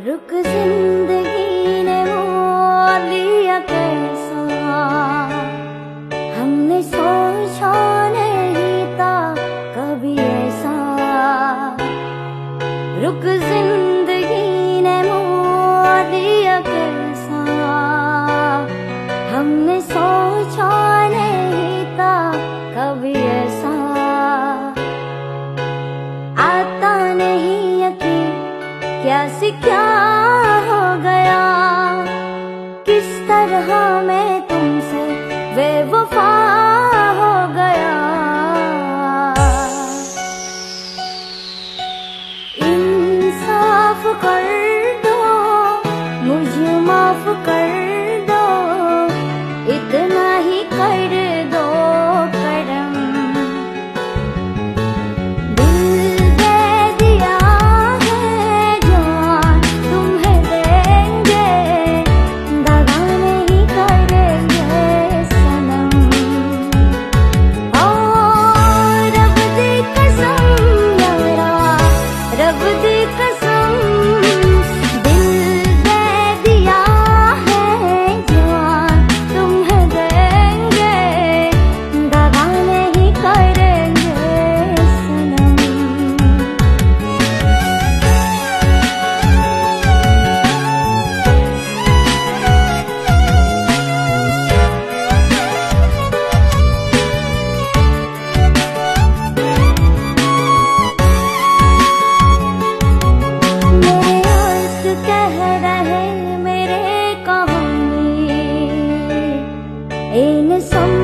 रुक जिंदगी ने मोड़ लिया कैसा, हमने सोचा नहीं था कभी ऐसा। रुक जिंदगी ने मोड़ लिया कैसा, हमने सोचा नहीं था कभी ऐसा। आता नहीं यकीन क्या से क्या हो गया, किस तरह मैं तुमसे बेवफा हो गया। इंसाफ कर दो, मुझे माफ कर दो, इतना ही कर दो करम। दिल दे दिया है जान तुम्हें देंगे, दगा नहीं करेंगे सनम। ओ रब दी कसम यारा, रब दी कसम, दिल दे दिया है जान तुम्हें देंगे, दगा नहीं करेंगे सनम। मेरे आंसू कह रहे मेरे कहानी, इन सब